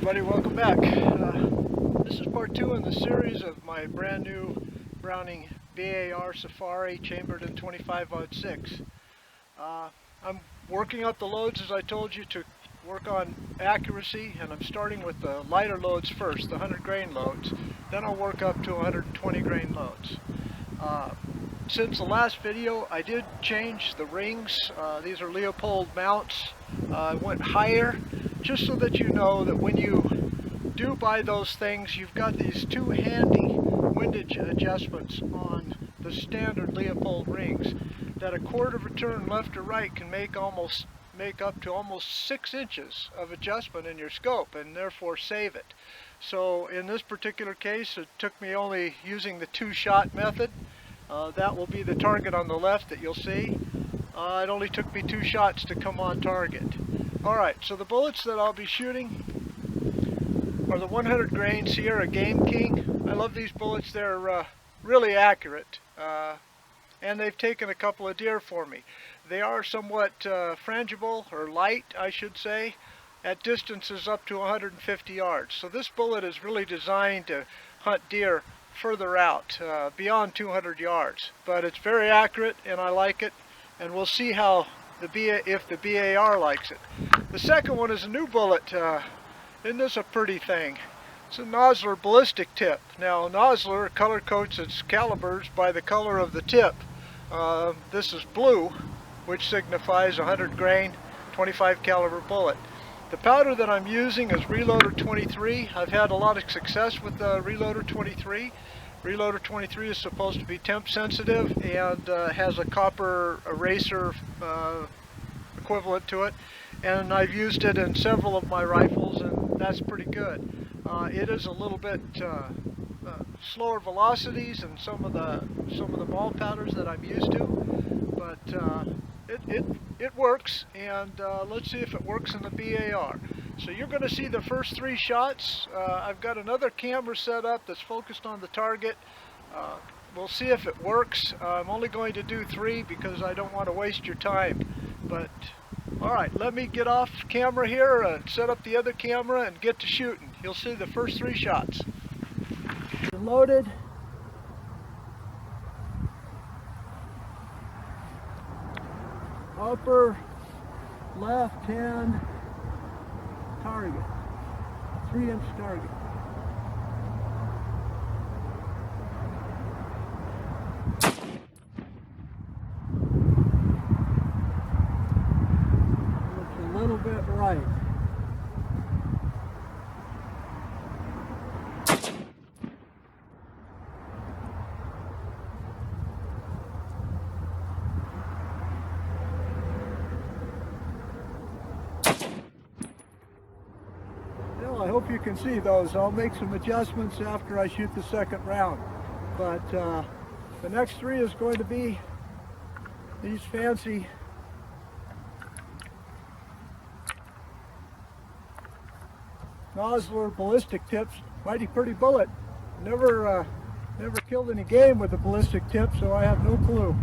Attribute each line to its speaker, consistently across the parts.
Speaker 1: everybody, welcome back. This is part 2 in the series of my brand new Browning BAR Safari chambered in 25-06. I'm working up the loads as I told you to work on accuracy, and I'm starting with the lighter loads first, the 100 grain loads. Then I'll work up to 120 grain loads. Since the last video, I did change the rings. These are Leopold mounts. I went higher, just so that you know that when you do buy those things, you've got these two handy windage adjustments on the standard Leopold rings that a quarter of a turn left or right can make up to almost 6 inches of adjustment in your scope, and therefore save it. So in this particular case, it took me only using the 2-shot method. That will be the target on the left that you'll see. It only took me 2 shots to come on target. Alright, so the bullets that I'll be shooting are the 100 grain Sierra Game King. I love these bullets. They're really accurate, and they've taken a couple of deer for me. They are somewhat frangible, or light I should say, at distances up to 150 yards. So this bullet is really designed to hunt deer further out, beyond 200 yards. But it's very accurate and I like it, and we'll see how if the BAR likes it. The second one is a new bullet. Isn't this a pretty thing? It's a Nosler Ballistic Tip. Now Nosler color coats its calibers by the color of the tip. This is blue, which signifies a 100 grain 25 caliber bullet. The powder that I'm using is Reloader 23. I've had a lot of success with the Reloader 23. Reloader 23 is supposed to be temp sensitive and has a copper eraser equivalent to it. And I've used it in several of my rifles, and that's pretty good. It is a little bit slower velocities than some of the ball powders that I'm used to, but it works, and let's see if it works in the BAR. So you're going to see the first 3 shots. I've got another camera set up that's focused on the target. We'll see if it works. I'm only going to do 3 because I don't want to waste your time. But alright, let me get off camera here and set up the other camera and get to shooting. You'll see the first 3 shots. Loaded. Upper left hand target, 3-inch target. Looks a little bit right. I hope you can see those. I'll make some adjustments after I shoot the second round. But the next 3 is going to be these fancy Nosler Ballistic Tips. Mighty pretty bullet. Never killed any game with a ballistic tip, so I have no clue.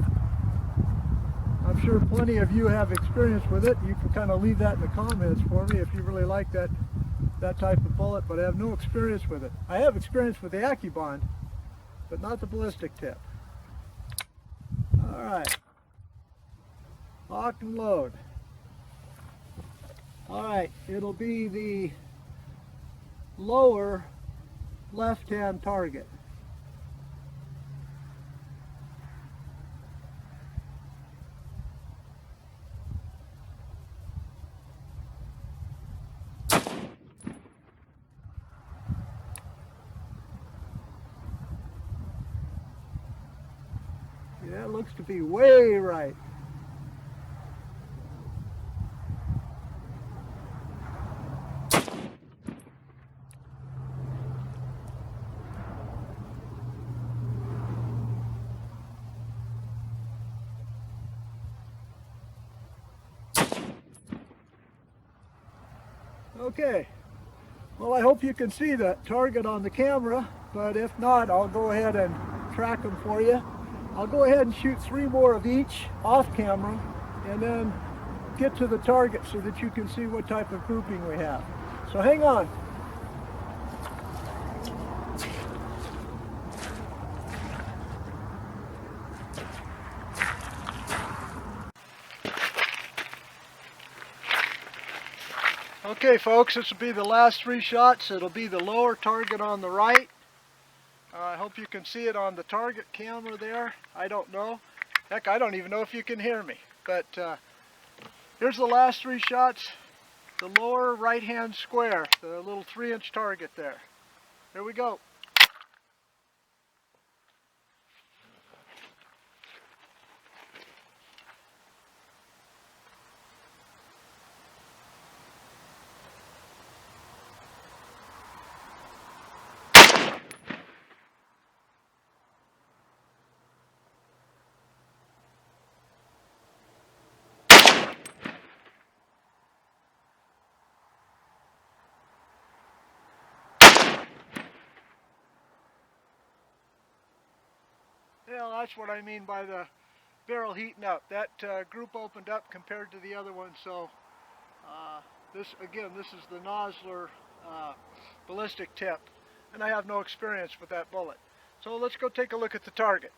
Speaker 1: I'm sure plenty of you have experience with it. You can kind of leave that in the comments for me if you really like that type of bullet, but I have no experience with it. I have experience with the AccuBond, but not the ballistic tip. Alright. Lock and load. Alright, it'll be the lower left-hand target. That looks to be way right. Okay, well, I hope you can see the target on the camera, but if not, I'll go ahead and track them for you. I'll go ahead and shoot 3 more of each off camera and then get to the target so that you can see what type of grouping we have. So hang on. Okay folks, this will be the last 3 shots. It'll be the lower target on the right. I hope you can see it on the target camera there. I don't know. Heck, I don't even know if you can hear me. But here's the last 3 shots. The lower right hand square, the little 3-inch target there. Here we go. Yeah, that's what I mean by the barrel heating up. That group opened up compared to the other one, so this is the Nosler Ballistic Tip, and I have no experience with that bullet. So let's go take a look at the target.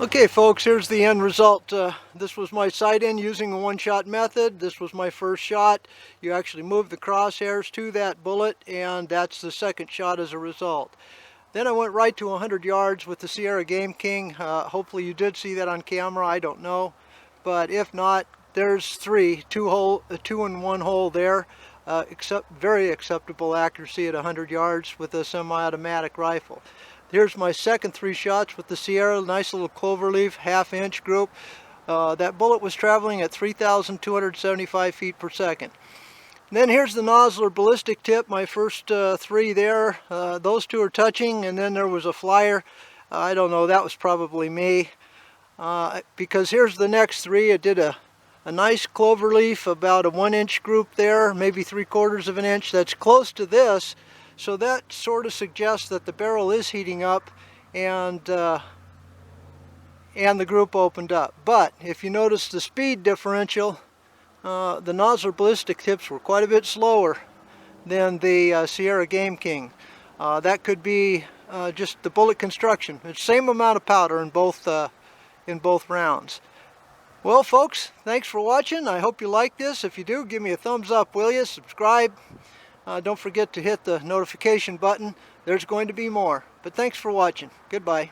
Speaker 1: Okay folks, here's the end result. This was my sight-in using a one-shot method. This was my first shot. You actually move the crosshairs to that bullet, and that's the second shot as a result. Then I went right to 100 yards with the Sierra Game King. Hopefully you did see that on camera, I don't know. But if not, there's 3, 2 in 1 hole there. Very acceptable accuracy at 100 yards with a semi-automatic rifle. Here's my second 3 shots with the Sierra, nice little cloverleaf, 1/2-inch group. That bullet was traveling at 3,275 feet per second. And then here's the Nosler Ballistic Tip, my first 3 there. Those 2 are touching, and then there was a flyer. I don't know, that was probably me. Because here's the next 3. It did a nice cloverleaf, about a 1-inch group there, maybe 3/4 of an inch. That's close to this. So that sort of suggests that the barrel is heating up and the group opened up. But if you notice the speed differential, the Nosler Ballistic Tips were quite a bit slower than the Sierra Game King. That could be just the bullet construction. It's the same amount of powder in both rounds. Well folks, thanks for watching. I hope you like this. If you do, give me a thumbs up, will you? Subscribe. Don't forget to hit the notification button. There's going to be more. But thanks for watching. Goodbye.